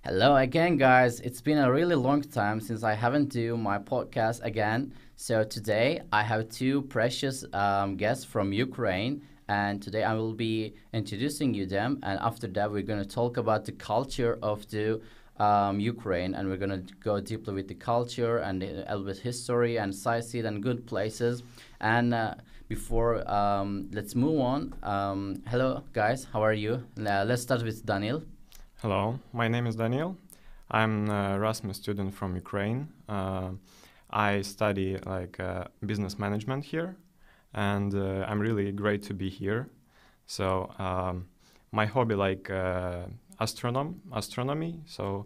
Hello again, guys. It's been a really long time since I haven't do my podcast again. So today I have two precious guests from Ukraine, and today I will be introducing you them. And after that, we're gonna talk about the culture of the Ukraine, and we're gonna go deeply with the culture and a little bit history and sightsee and good places. And before let's move on. Hello, guys. How are you? Let's start with Daniil. Hello, my name is Daniil. I'm an Erasmus student from Ukraine. I study business management here, and I'm really great to be here. So my hobby astronomy. So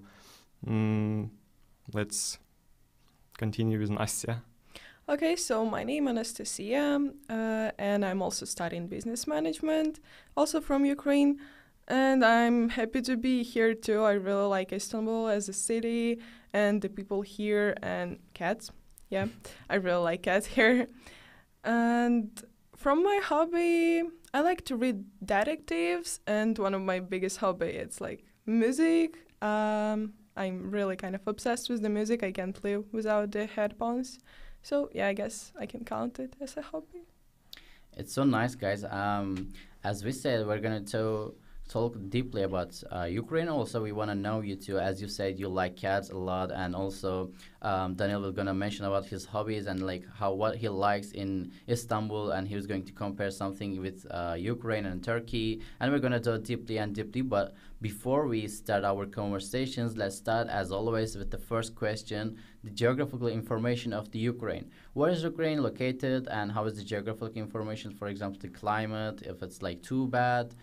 mm, let's continue with Nastya. Okay, so my name is Anastasiia, and I'm also studying business management, also from Ukraine. And I'm happy to be here too. I really like Istanbul as a city and the people here and cats. Yeah, I really like cats here. And from my hobby, I like to read detectives, and one of my biggest hobby it's like music. I'm really kind of obsessed with the music. I can't live without the headphones. So yeah, I guess I can count it as a hobby. It's so nice, guys. As we said, we're gonna talk deeply about Ukraine. Also, we want to know you too. As you said, you like cats a lot, and also Daniil was gonna mention about his hobbies and like how what he likes in Istanbul, and he was going to compare something with Ukraine and Turkey, and we're gonna do deeply and deeply. But before we start our conversations, let's start as always with the first question: the geographical information of the Ukraine. Where is Ukraine located, and how is the geographical information? For example, the climate, if it's like too bad,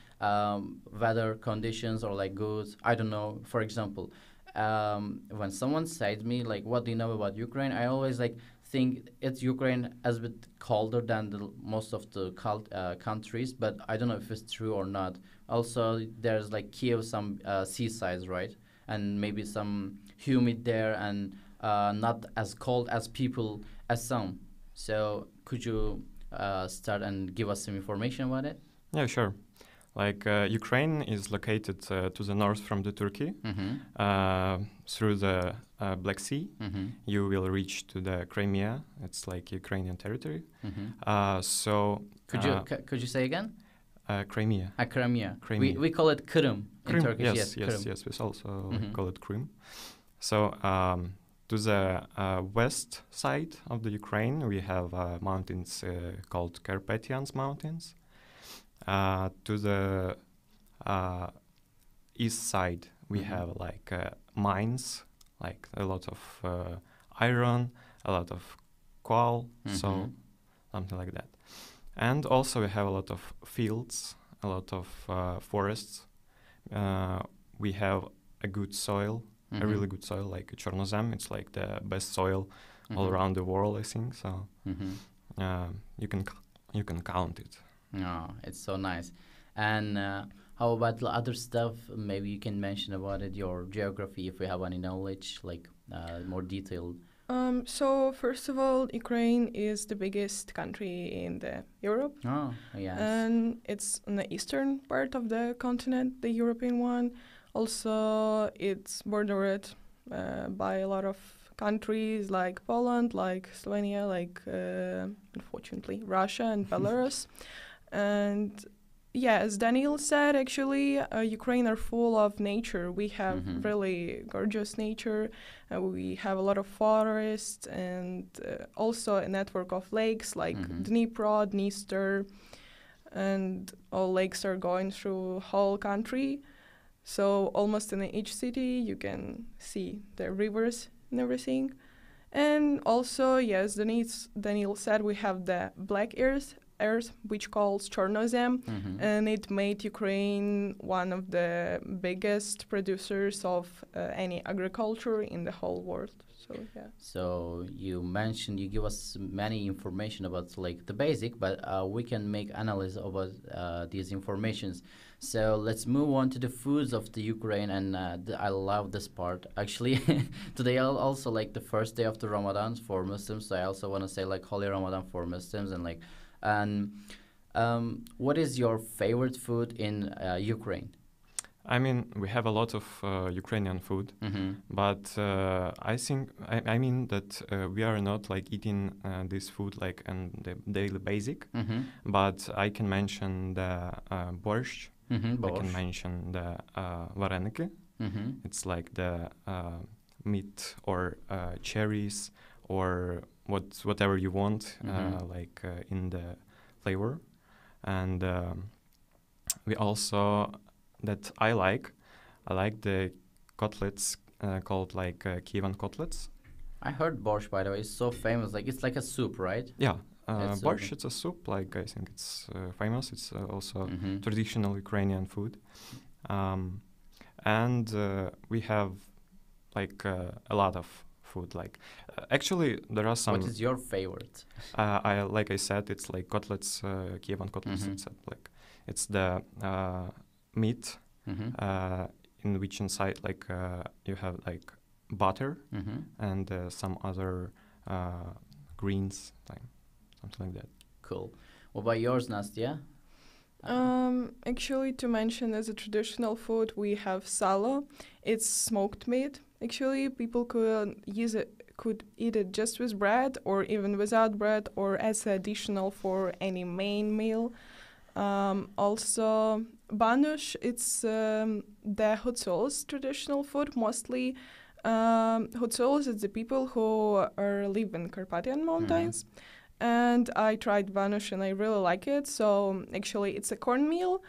weather conditions, or like good. I don't know. For example, when someone said me like, "What do you know about Ukraine?" I always like think it's Ukraine as a bit colder than most of the countries, but I don't know if it's true or not. Also, there's like Kiev, some seasides, right, and maybe some humid there and not as cold as people assume. So could you start and give us some information about it? Yeah, sure. Ukraine is located to the north from the Turkey. Through the Black Sea, you will reach to the Crimea. It's like Ukrainian territory. So Could you say again? Crimea. Crimea. Crimea. We call it Kırım in Krim. Turkish. Yes, Kırım. yes. We also call it Krim. So to the west side of the Ukraine, we have mountains called Carpathians Mountains. To the east side, we have mines, like a lot of iron, a lot of coal, so something like that. And also we have a lot of fields, a lot of forests. We have a good soil, a really good soil, like Chernozem. It's like the best soil all around the world, I think. So you can count it. Oh, it's so nice. And how about the other stuff? Maybe you can mention about it, your geography, if we have any knowledge, like more detailed. So first of all, Ukraine is the biggest country in the Europe. Oh, yes. And it's on the eastern part of the continent, the European one. Also, it's bordered by a lot of countries like Poland, like Slovenia, like unfortunately Russia and Belarus. And yeah, as Daniil said, actually, Ukraine are full of nature. We have really gorgeous nature. We have a lot of forests and also a network of lakes like Dnipro, Dniester, and all lakes are going through whole country. So almost in each city you can see the rivers and everything. And also, yes, Daniil said we have the Black Earth, which calls Chernozem, and it made Ukraine one of the biggest producers of any agriculture in the whole world. So yeah. So you mentioned you give us many information about like the basic, but we can make analysis about these informations. So let's move on to the foods of the Ukraine, and I love this part. Actually, today also like the first day of the Ramadan for Muslims. So I also want to say like Holy Ramadan for Muslims, and like, and what is your favorite food in Ukraine? I mean, we have a lot of Ukrainian food, but I mean that we are not like eating this food like on the daily basic. But I can mention the borscht. I can mention the vareniki. It's like the meat or cherries or whatever you want, like in the flavor, and we also that I like the cutlets called like Kievan cutlets. I heard borscht, by the way, it's so famous. Like it's like a soup, right? Yeah, borscht. It's a soup. Like I think it's famous. It's also traditional Ukrainian food, and we have like a lot of food. Like actually, there are some. What is your favorite? Like I said, it's like cutlets, Kievan cutlets. It's the meat in which inside like you have like butter and some other greens, like something like that. Cool. What about yours, Nastya? Actually, to mention as a traditional food, we have salo. It's smoked meat. Actually, people could eat it just with bread or even without bread or as additional for any main meal. Also, banush, it's the Hutsuls traditional food. Mostly, Hutsuls is the people who live in Carpathian Mountains. And I tried banush and I really like it. So actually, it's a cornmeal,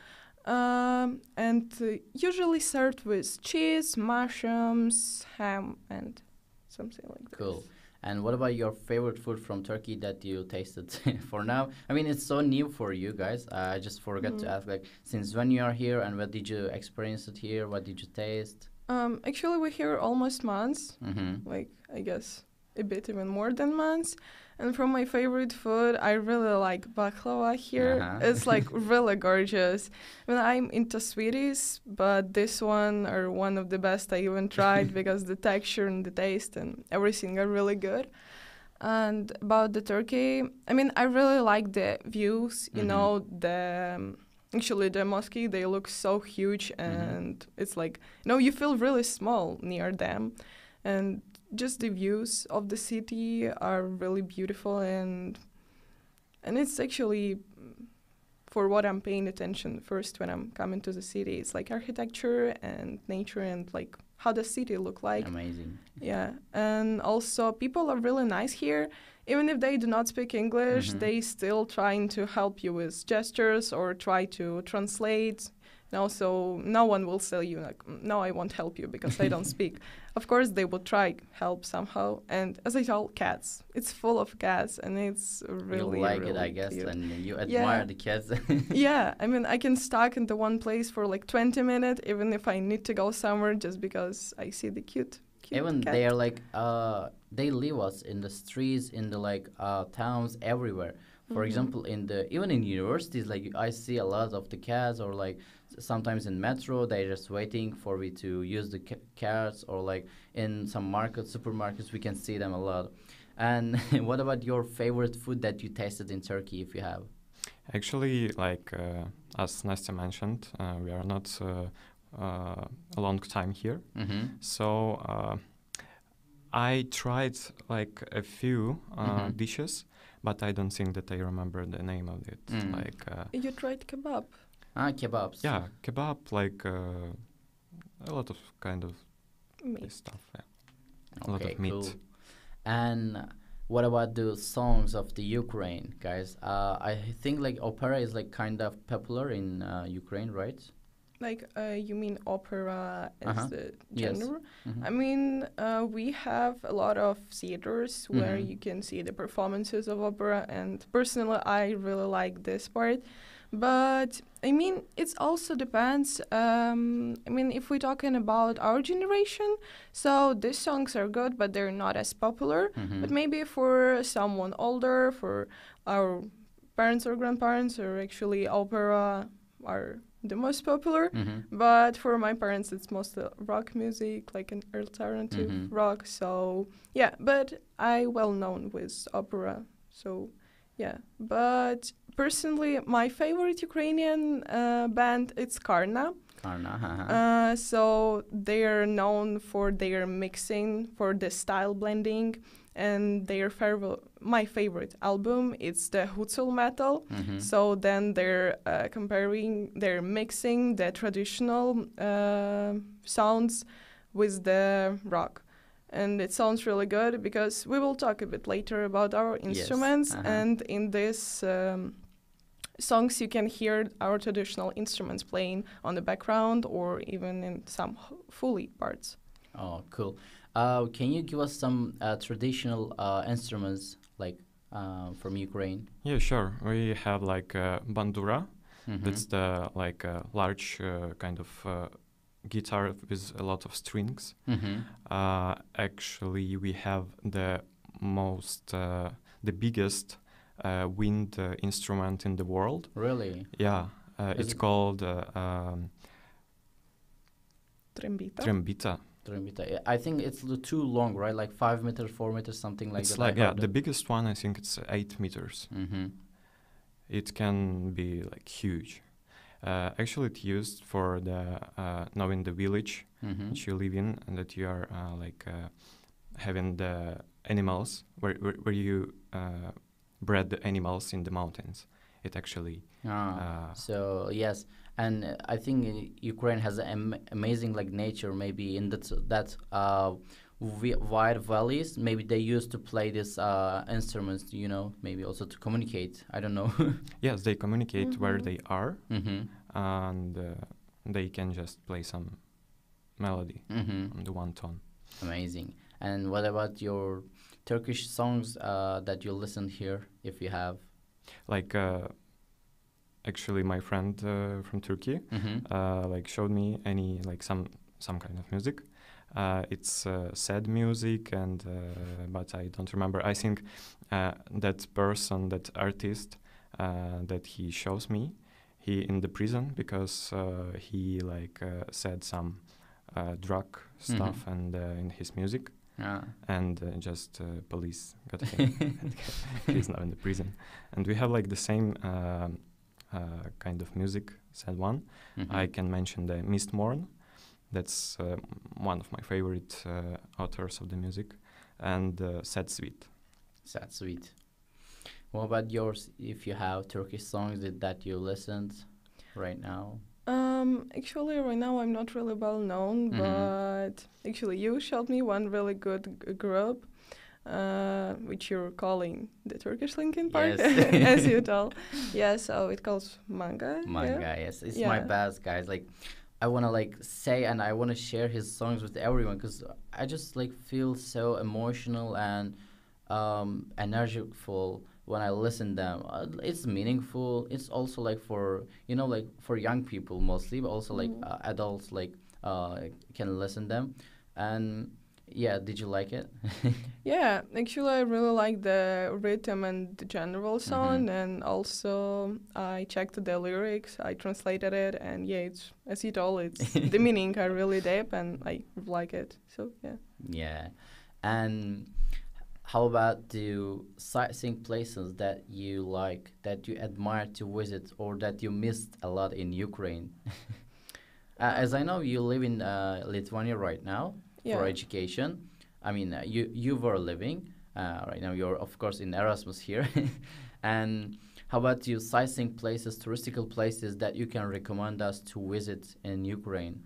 and usually served with cheese, mushrooms, ham, and something like that. Cool. And what about your favorite food from Turkey that you tasted for now? I mean, it's so new for you guys. I just forgot to ask, like, since when you are here and what did you experience it here? What did you taste? Actually, we're here almost months. Like, I guess a bit even more than months. And from my favorite food, I really like baklava here. It's like really gorgeous. I mean, I'm into sweeties, but this one are one of the best I even tried because the texture and the taste and everything are really good. And about the Turkey, I mean, I really like the views. You know, actually the mosque, they look so huge, and it's like, you feel really small near them, and just the views of the city are really beautiful, and it's actually for what I'm paying attention first when I'm coming to the city. It's like architecture and nature and like how the city look like. Amazing. Yeah, and also people are really nice here. Even if they do not speak English, they still trying to help you with gestures or try to translate. And also, no one will tell you, like, no, I won't help you because I don't speak. Of course, they will try help somehow. And as I told, cats. It's full of cats, and it's really, you like really it, I guess, cute. and you admire the cats. Yeah, I mean, I can stuck into one place for like 20 minutes, even if I need to go somewhere, just because I see the cute even cat. they are like, they leave us in the streets, in the like towns, everywhere. For example, even in universities, like I see a lot of the cats, or like sometimes in metro, they're just waiting for me to use the cats, or like in some supermarkets, we can see them a lot. And what about your favorite food that you tasted in Turkey, if you have? Actually, like as Nastya mentioned, we are not a long time here, so I tried like a few dishes, but I don't think that I remember the name of it. Like you tried kebab? Kebabs. Yeah, kebab, like a lot of kind of Meat stuff. Yeah, Okay, a lot of meat. cool. And what about the songs of the Ukraine, guys? I think like opera is like kind of popular in Ukraine, right? Like, you mean opera as the Yes. genre? I mean, we have a lot of theaters where you can see the performances of opera, and personally, I really like this part. But, I mean, it also depends. I mean, if we're talking about our generation, so these songs are good, but they're not as popular. But maybe for someone older, for our parents or grandparents, or actually opera are the most popular. But for my parents, it's mostly rock music, like an alternative rock. So yeah, but I well known with opera. So yeah, but personally, my favorite Ukrainian band, it's Karna. So they are known for their mixing, for the style blending, and my favorite album it's the YÜKSEL metal. So then they're they're mixing the traditional sounds with the rock. And it sounds really good because we will talk a bit later about our instruments. Yes. And in this songs you can hear our traditional instruments playing on the background or even in some fully parts. Oh, cool. Can you give us some traditional instruments like from Ukraine? Yeah, sure. We have like bandura. That's the like large kind of guitar with a lot of strings. Actually, we have the biggest wind instrument in the world. Really? Yeah, it's called Trembita. trembita. I think it's too long, right? Like 5 meters, 4 meters, something like It's that. like the biggest one. I think it's 8 meters. It can be like huge. Actually, it's used for the now in the village which you live in, and that you are like having the animals where you bred the animals in the mountains. It actually. So yes, and I think Ukraine has an amazing like nature. Maybe in that wide valleys, maybe they used to play these instruments. You know, maybe also to communicate. I don't know. Yes, they communicate where they are, and they can just play some melody on the one tone. Amazing. And what about your Turkish songs that you listen here, if you have? Like actually, my friend from Turkey like showed me some kind of music. It's sad music, and but I don't remember. I think that artist that he shows me, he in the prison because he like said some drug stuff and in his music. And just police got him. He's now in the prison. And we have like the same kind of music, sad one. I can mention the Mistmorn. That's one of my favorite authors of the music. And Sad Sweet. Sad Sweet. What about yours, if you have Turkish songs that you listened right now? Actually, right now I'm not really well known, but actually you showed me one really good group, which you're calling the Turkish Linkin Park, as you told. Yeah, so it calls Manga. Manga, yes. It's my best, guys. Like, I want to like say and I want to share his songs with everyone because I just like feel so emotional and energeticful when I listen them. It's meaningful. It's also like for like for young people mostly, but also like adults like can listen them. And yeah, did you like it? Yeah, actually I really like the rhythm and the general sound, and also I checked the lyrics, I translated it, and yeah, it's as you told, it's the meaning I really deep and I like it. So yeah. Yeah, and how about the sightseeing places that you like, that you admire to visit, or that you missed a lot in Ukraine? As I know, you live in Lithuania right now for education. I mean, you were living right now. You're of course in Erasmus here. And how about you sightseeing places, touristical places that you can recommend us to visit in Ukraine?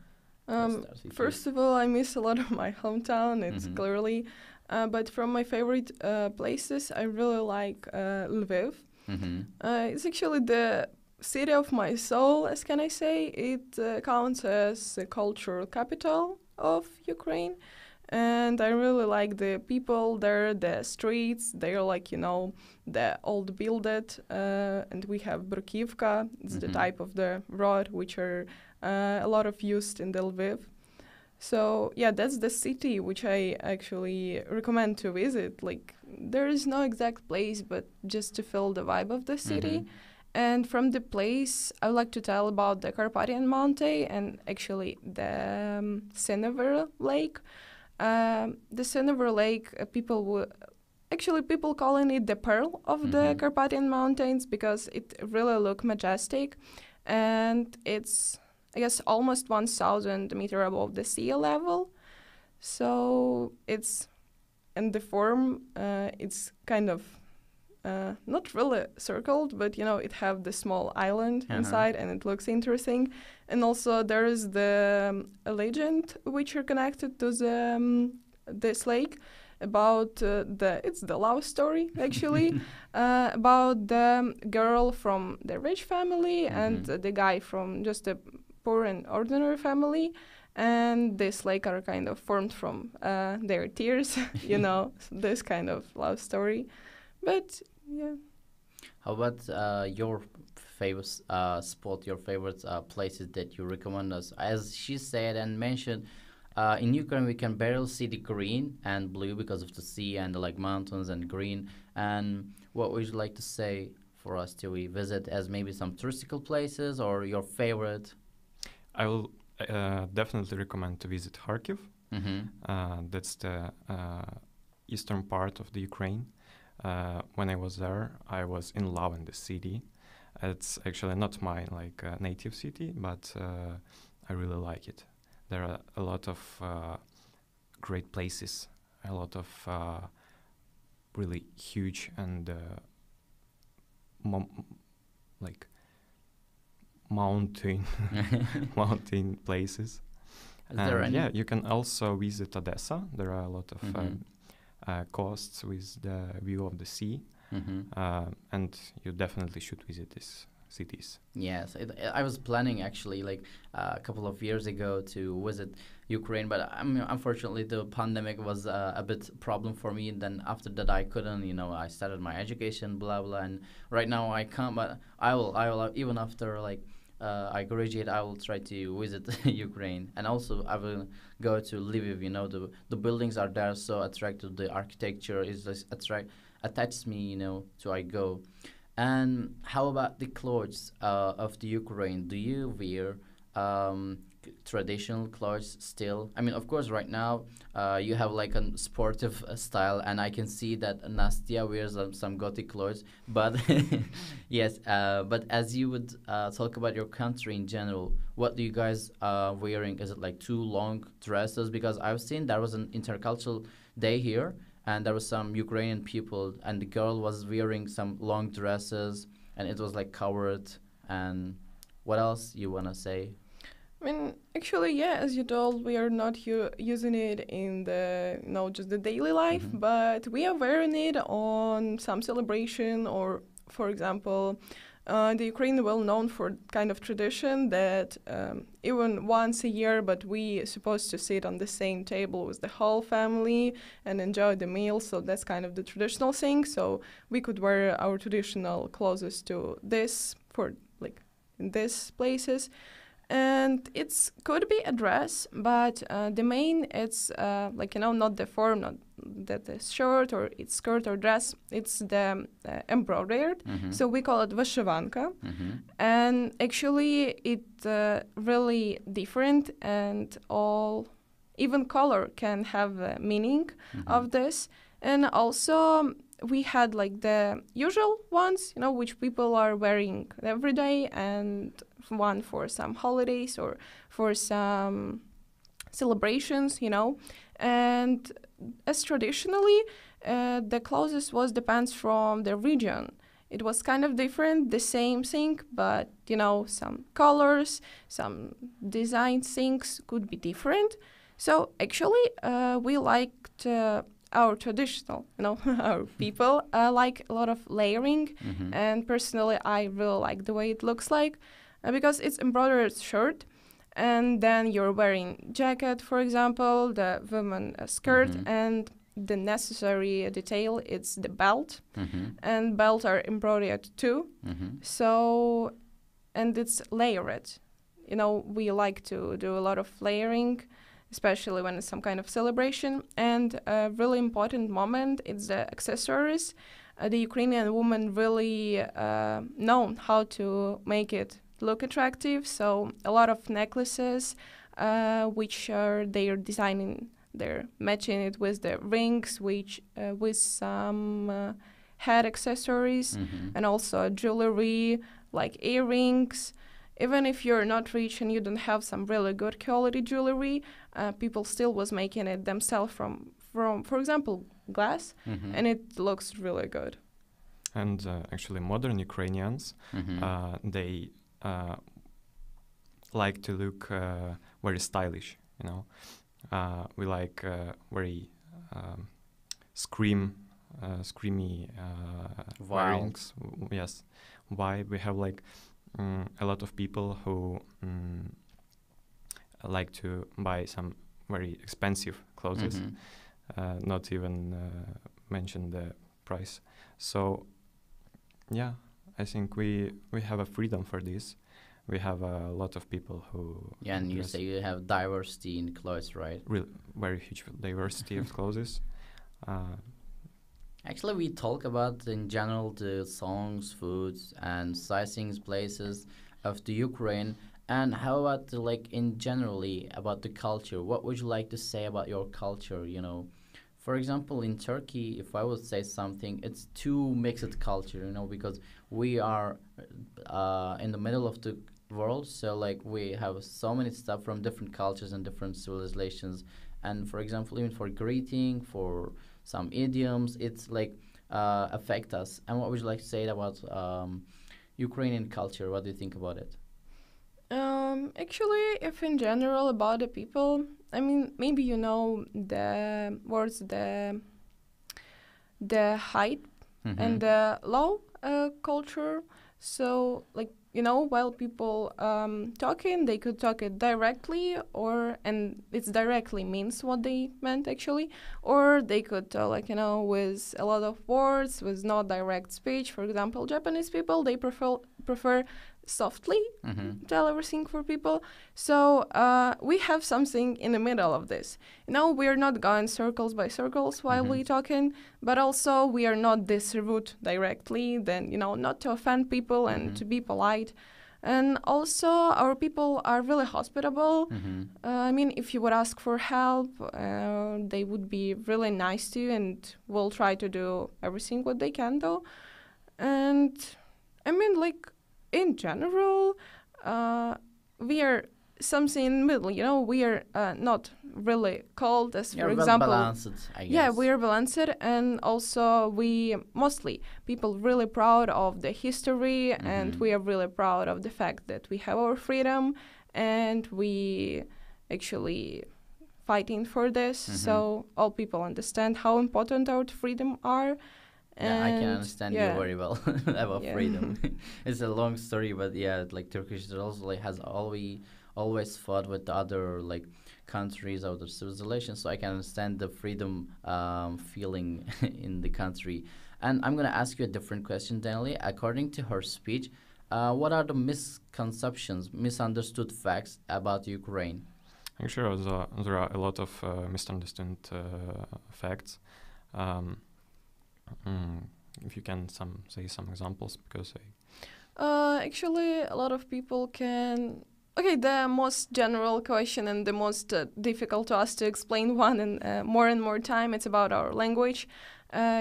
First of all, I miss a lot of my hometown. It's clearly. But from my favorite places, I really like Lviv. It's actually the city of my soul, as can I say. It counts as the cultural capital of Ukraine. And I really like the people there, the streets. They're like, the old builded. And we have Brukivka. It's the type of the road which are a lot of used in the Lviv. So yeah, that's the city which I actually recommend to visit. Like, there is no exact place, but just to feel the vibe of the city. And from the place, I would like to tell about the Carpathian Mountain and actually the Senever Lake. The Senever Lake, people calling it the pearl of the Carpathian Mountains because it really look majestic, and it's I guess, almost 1,000 meter above the sea level. So it's, and the form, it's kind of not really circled, but it have the small island inside, and it looks interesting. And also there is the a legend which are connected to this lake about it's the love story actually about the girl from the rich family and the guy from just a poor and ordinary family. And this lake are kind of formed from their tears, this kind of love story. But yeah. How about your favorite spot, your favorite places that you recommend us? As she said and mentioned, in Ukraine we can barely see the green and blue because of the sea and the mountains and green. And what would you like to say for us to visit as maybe some touristical places or your favorite? I will definitely recommend to visit Kharkiv. That's the eastern part of the Ukraine. When I was there, I was in love in the city. It's actually not my native city, but I really like it. There are a lot of great places, a lot of really huge and mountain places. And yeah, you can also visit Odessa. There are a lot of coasts with the view of the sea, and you definitely should visit these cities. Yes, I was planning actually a couple of years ago to visit Ukraine, but unfortunately the pandemic was a bit problem for me. And then after that I couldn't, I started my education, blah blah, and right now I can't. But I will even after I graduate, I will try to visit Ukraine, and also I will go to Lviv. The buildings are there so attractive. The architecture is just attached me, to I go. And how about the clothes of the Ukraine? Do you wear traditional clothes still? Of course, right now you have a sportive style, and I can see that Anastasiia wears some gothic clothes. But yes, but as you would talk about your country in general, what do you guys wearing? Is it too long dresses? Because I've seen there was an intercultural day here, and there was some Ukrainian people, and the girl was wearing some long dresses, and it was covered. And what else you wanna say? Actually, yeah, as you told, we are not using it in the, just the daily life, but we are wearing it on some celebration, or, for example, the Ukraine well known for kind of tradition that even once a year, but we supposed to sit on the same table with the whole family and enjoy the meal. So that's kind of the traditional thing. So we could wear our traditional clothes to this for in these places. And it's could be a dress, but the main it's not the form, not that the shirt or it's skirt or dress. It's the embroidered, so we call it vyshyvanka, and actually it really different, and all even color can have a meaning of this. And also we had the usual ones, which people are wearing every day, and one for some holidays or for some celebrations, And as traditionally, the clothes depends from the region. It was kind of different, the same thing, but, some colors, some design things could be different. So actually, we liked our traditional, our people like a lot of layering, and personally I really like the way it looks like, because it's embroidered shirt, and then you're wearing jacket, for example, the woman skirt, and the necessary detail, it's the belt, and belts are embroidered too. So, and it's layered. We like to do a lot of layering, especially when it's some kind of celebration. And a really important moment is the accessories. The Ukrainian women really know how to make it look attractive. So a lot of necklaces, which are they're designing, they're matching it with the rings, which with some head accessories, and also jewelry like earrings. even if you're not rich and you don't have some really good quality jewelry, people still was making it themselves from for example, glass, and it looks really good. And actually, modern Ukrainians, they like to look very stylish. You know, we like very screamy wearings. Yes, why we have like a lot of people who like to buy some very expensive clothes, not even mention the price. So yeah, I think we have a freedom for this. We have a lot of people who... Yeah, and you say you have diversity in clothes, right? Really, very huge diversity of clothes. Actually, we talk about in general the songs, foods, and sightseeing places of the Ukraine. And how about like in generally about the culture? What would you like to say about your culture? You know, for example, in Turkey, if I would say something, it's too mixed culture. You know, because we are in the middle of the world, so like we have so many stuff from different cultures and different civilizations. And for example, even for greeting, for some idioms, it's like affect us. And what would you like to say about Ukrainian culture? What do you think about it? Actually, if in general about the people, I mean, maybe you know the words, the height and the low culture. So, like, you know, while people talking, they could talk it directly, and it's directly means what they meant actually, or they could like, you know, with a lot of words, with not direct speech. For example, Japanese people, they prefer softly tell everything for people. So we have something in the middle of this. You know, we're not going circles by circles while we talking, but also we are not this rude directly, then, you know, not to offend people and to be polite. And also our people are really hospitable. I mean, if you would ask for help, they would be really nice to you and will try to do everything what they can do. And I mean, like, in general, we are something in the middle, you know, we are not really cold as, for example... balanced, I guess. Yeah, we are balanced, and also we, mostly, people really proud of the history, and we are really proud of the fact that we have our freedom, and we actually fighting for this, so all people understand how important our freedom are. Yeah, I can understand you very well about freedom. It's a long story, but yeah, like Turkish also like has always fought with other like countries, other civilizations, so I can understand the freedom feeling in the country. And I'm gonna ask you a different question, Daniil. According to her speech, what are the misconceptions, misunderstood facts about Ukraine? Actually, there are a lot of misunderstood facts. If you can say some examples, because actually a lot of people can... Okay, the most general question and the most difficult to us to explain one and more time, it's about our language.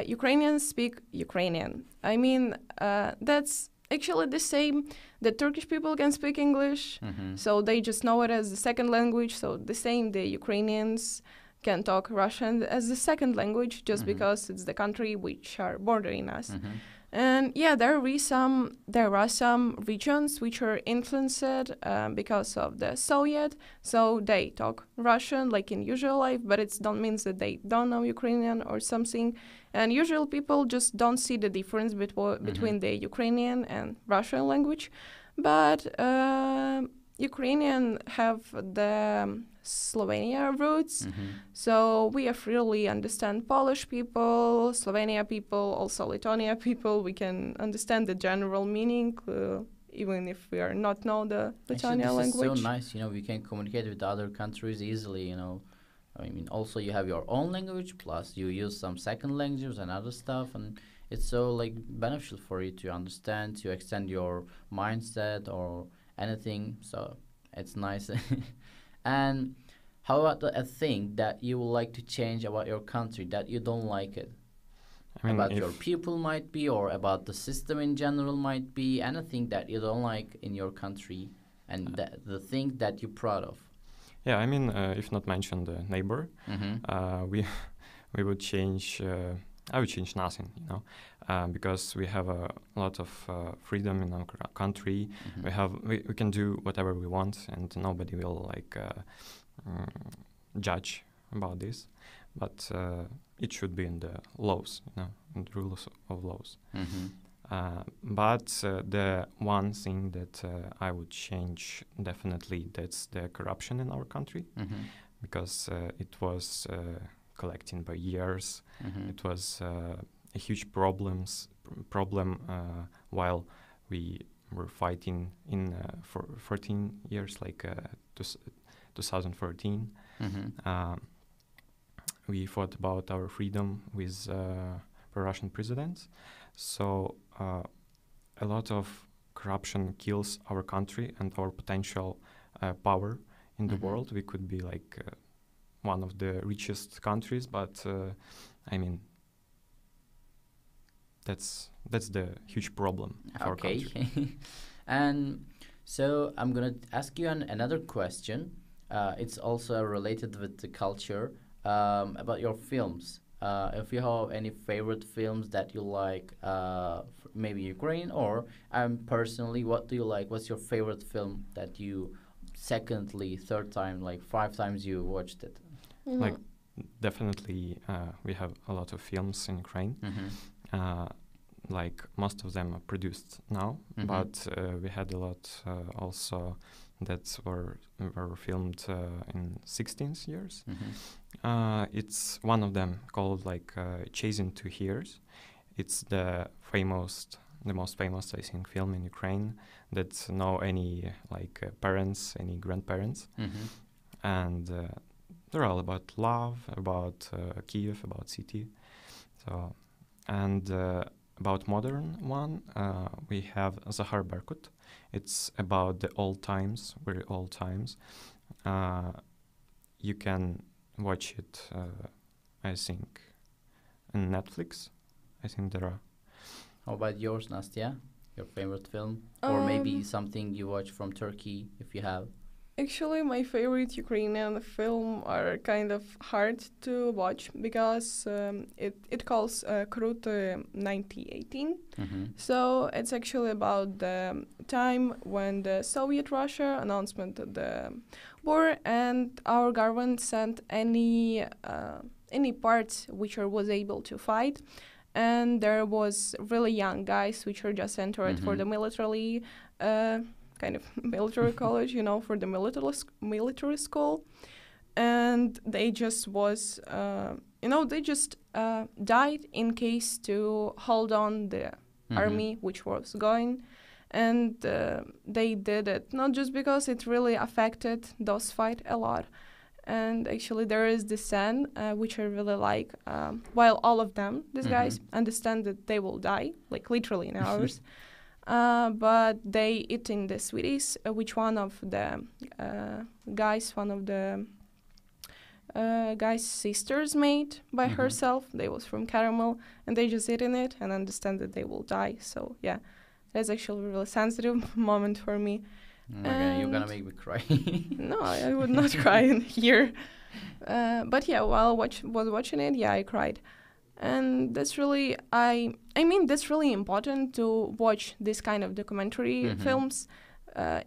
Ukrainians speak Ukrainian. I mean, that's actually the same. The Turkish people can speak English, so they just know it as the second language. So the same, the Ukrainians can talk Russian as the second language, just because it's the country which are bordering us. And yeah, there are some regions which are influenced because of the Soviet, so they talk Russian like in usual life, but it don't mean that they don't know Ukrainian or something. And usual people just don't see the difference between the Ukrainian and Russian language. But Ukrainian have the Slovenia roots, so we really understand Polish people, Slovenia people, also Lithuania people. We can understand the general meaning, even if we are not know the Lithuania language. This is so nice, you know, we can communicate with other countries easily, you know. I mean, also you have your own language, plus you use some second languages and other stuff, and it's so like beneficial for you to understand, to extend your mindset or anything, so it's nice. And how about a thing that you would like to change about your country, that you don't like it? I mean, about your people might be, or about the system in general might be, anything that you don't like in your country. and the thing that you're proud of. Yeah, I mean, if not mention the neighbor, we we would change. I would change nothing, you know, because we have a lot of freedom in our country. We can do whatever we want, and nobody will like judge about this. But it should be in the laws, you know, in the rules of laws. But the one thing that I would change definitely, that's the corruption in our country, because it was collecting by years. It was a huge problem while we were fighting in for 14 years, like 2014. We fought about our freedom with the Russian president. So a lot of corruption kills our country and our potential power in the world. We could be like one of the richest countries, but I mean, that's the huge problem for our country. And so I'm gonna ask you another question. It's also related with the culture, about your films. If you have any favorite films that you like, maybe Ukraine, or personally, what do you like? What's your favorite film that you secondly, third time, like 5 times you watched it? Like, definitely, we have a lot of films in Ukraine. Like, most of them are produced now, but we had a lot also that were filmed in 16th years. It's one of them called like Chasing 2 Years. It's the most famous, I think, film in Ukraine that know any like parents, any grandparents, and they're all about love, about Kiev, about city. So, and about modern one, we have Zahar Berkut. It's about the old times, very old times. You can watch it, I think, on Netflix. I think there are. How about yours, Nastya? Your favorite film? Or maybe something you watch from Turkey, if you have? Actually, my favorite Ukrainian film are kind of hard to watch because it calls Kruty 1918. So it's actually about the time when the Soviet Russia announcement the war, and our government sent any parts which was able to fight. And there was really young guys which are just entered for the military kind of military college, you know, for the military school, and they just was, they just died in case to hold on the army which was going, and they did it not just because it really affected those fight a lot. And actually there is this scene which I really like, while all of them, these guys, understand that they will die, like literally in hours. But they eating the sweeties, which one of the guy's sisters made by herself. They was from caramel, and they just eating it and understand that they will die. So yeah, that's actually a really sensitive moment for me. Okay, you're gonna make me cry. No, I would not cry in here. But yeah, while was watching it, yeah, I cried. And that's really, I mean, that's really important to watch this kind of documentary films,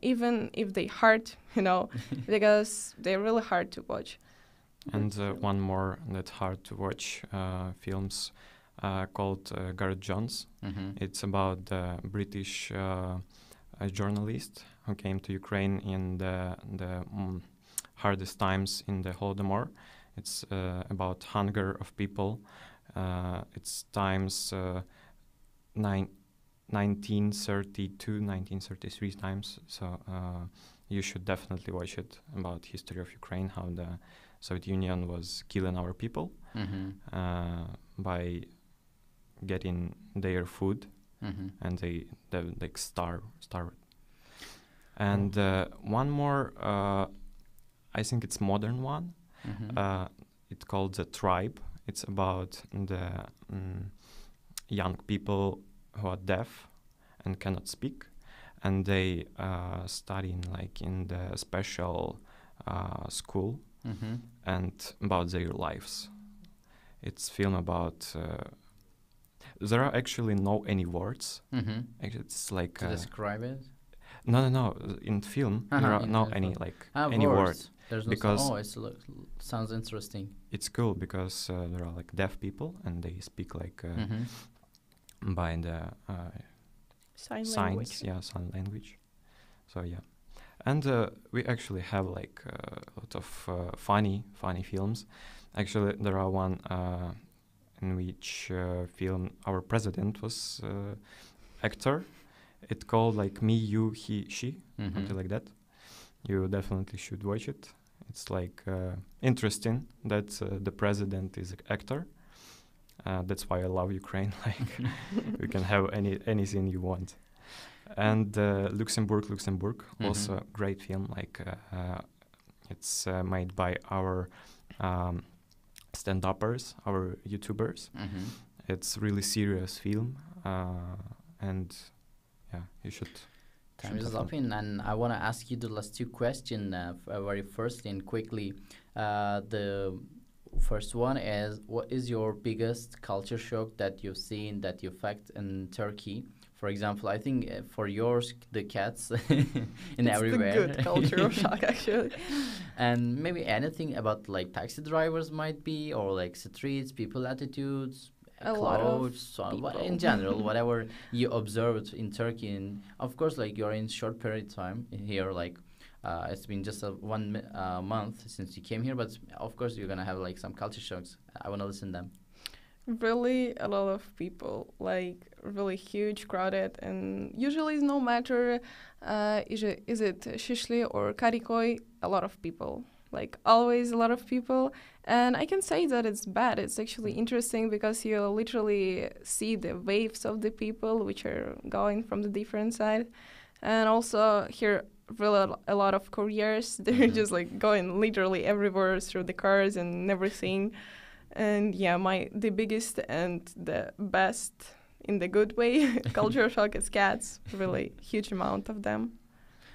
even if they hard, you know, because they're really hard to watch. And one more that's hard to watch films called Gareth Jones. It's about the British journalist who came to Ukraine in the hardest times in the Holodomor. It's about hunger of people. It's times 1932, 1933 times. So you should definitely watch it, about history of Ukraine, how the Soviet Union was killing our people by getting their food, and they like starved. And one more, I think it's modern one. It's called The Tribe. It's about the young people who are deaf and cannot speak, and they study in the special school and about their lives. It's film about. There are actually no any words. It's like to describe it. No. In film, there are no any any words. word. There's no because sounds interesting. It's cool because there are like deaf people and they speak like by the signs, sign language. So yeah, and we actually have like a lot of funny films. Actually, there are one in which film our president was actor. It's called like Me, You, He, She, something like that. You definitely should watch it. It's like interesting that the president is an actor. That's why I love Ukraine. Like you can have anything you want. And Luxembourg, also great film. Like it's made by our stand-uppers, our YouTubers. It's really serious film, and yeah, you should. Time is up, and I want to ask you the last two questions. Very firstly and quickly, the first one is: what is your biggest culture shock that you've seen that you felt in Turkey? For example, I think for yours, the cats in everywhere. It's a good cultural shock, actually. And maybe anything about like taxi drivers might be, or like streets, people attitudes, clothes, in general, whatever you observed in Turkey. And of course, like you're in short period of time here, like it's been just 1 month since you came here, but of course you're gonna have like some culture shocks. I wanna listen to them. Really a lot of people, like really huge, crowded, and usually no matter is it Shishli or Karikoy, a lot of people, like always a lot of people. And I can say that it's bad. It's actually interesting because you literally see the waves of the people which are going from the different side. And also here really a lot of couriers, they're just like going literally everywhere through the cars and everything. And yeah, the biggest and the best in the good way cultural shock is cats. Really huge amount of them.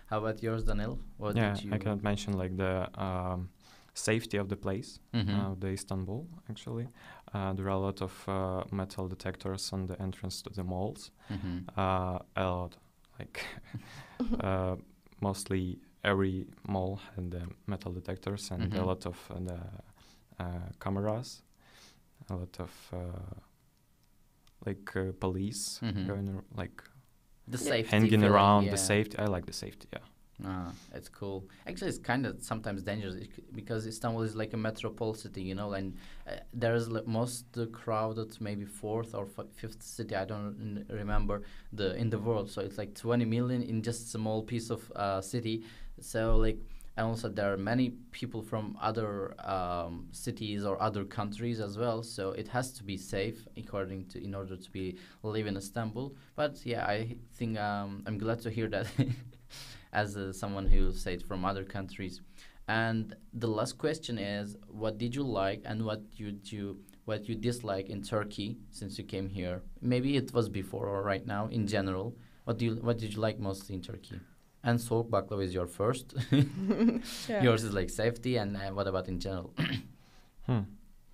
How about yours, Daniil? What did you... I can mention like the safety of the place, the Istanbul. Actually, there are a lot of metal detectors on the entrance to the malls. A lot, like mostly every mall had the metal detectors and a lot of the cameras, a lot of police going like the safety hanging feeling, around. yeah. The safety, I like the safety. Yeah. It's cool. Actually, it's kind of sometimes dangerous because Istanbul is like a metropole city, you know, and there's most crowded, maybe fourth or fifth city, I don't remember, in the world. So it's like 20 million in just a small piece of city. So like, and also there are many people from other cities or other countries as well. So it has to be safe in order to be live in Istanbul. But yeah, I think I'm glad to hear that. As someone who said from other countries. And the last question is, what did you like and what you dislike in Turkey since you came here? Maybe it was before or right now in general. What did you like most in Turkey? And soğuk baklava is your first. Yeah. Yours is like safety, and what about in general?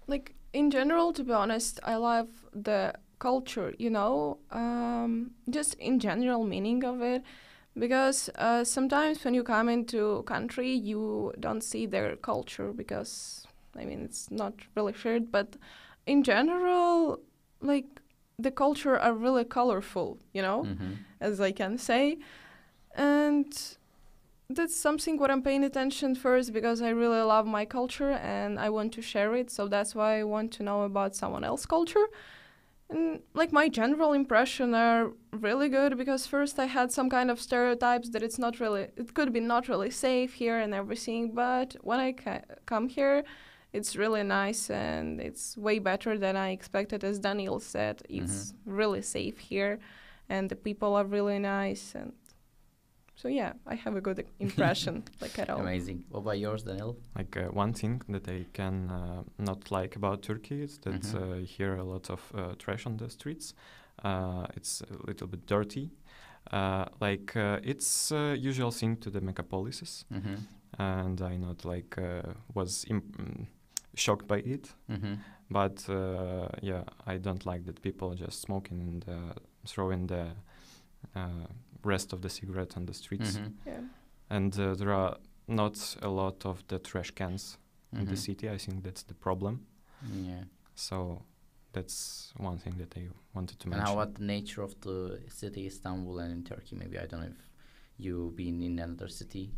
Like in general, to be honest, I love the culture, you know, just in general meaning of it. Because sometimes when you come into a country, you don't see their culture because, I mean, it's not really shared. But in general, like, the culture are really colorful, you know, as I can say. And that's something what I'm paying attention first because I really love my culture and I want to share it. So that's why I want to know about someone else's culture. And like my general impression are really good because first I had some kind of stereotypes that it could be not really safe here and everything, but when I come here, it's really nice and it's way better than I expected. As Daniil said, it's really safe here and the people are really nice. And so yeah, I have a good impression like at all. Amazing. What about yours, Daniil? Like one thing that I can not like about Turkey is that here a lot of trash on the streets. It's a little bit dirty. It's usual thing to the megapolises, and I not was shocked by it. But yeah, I don't like that people just smoking and throwing the rest of the cigarette on the streets. Yeah. And there are not a lot of the trash cans in the city. I think that's the problem. Yeah. So that's one thing that I wanted to And mention. how about the nature of the city, Istanbul, and in Turkey? Maybe I don't know if you've been in another city.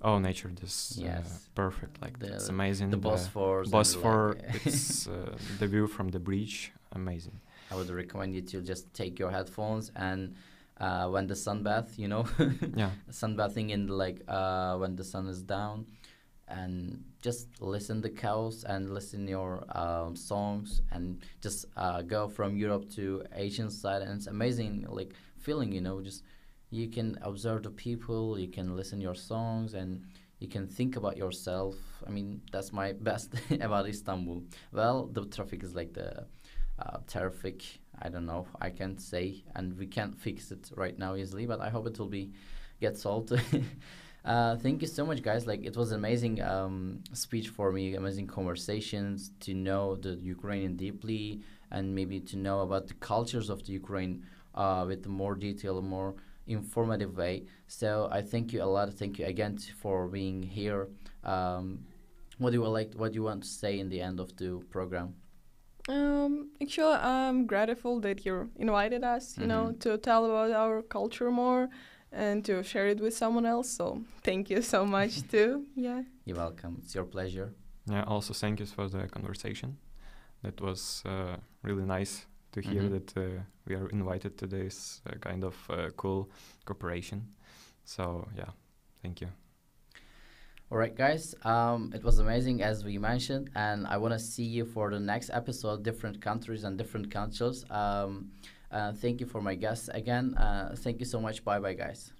Oh, nature is Yes. perfect. Like The- it's amazing. The Bosphorus. and Bosphor, like- it's the view from the bridge, amazing. I would recommend you to just take your headphones and when the sunbath, Yeah, sunbathing in when the sun is down, and just listen the cows and listen your songs and just go from Europe to Asian side, and it's amazing like feeling, just you can observe the people, you can listen your songs, and you can think about yourself. I mean, that's my best about Istanbul. Well, the traffic is like the terrific. I don't know. I can't say, and we can't fix it right now easily. But I hope it will get solved. Thank you so much, guys. Like it was amazing speech for me, amazing conversations to know the Ukrainian deeply, and maybe to know about the cultures of the Ukraine with more detail, more informative way. So I thank you a lot. Thank you again for being here. What do you want to say in the end of the program? Actually, I'm grateful that you invited us, to tell about our culture more and to share it with someone else. So thank you so much too. Yeah. You're welcome. It's your pleasure. yeah. Also, thank you for the conversation. That was really nice to hear that we are invited to this kind of cool cooperation. So yeah, thank you. All right, guys. It was amazing, as we mentioned, and I want to see you for the next episode, different countries and different cultures. Thank you for my guests again. Thank you so much. Bye-bye, guys.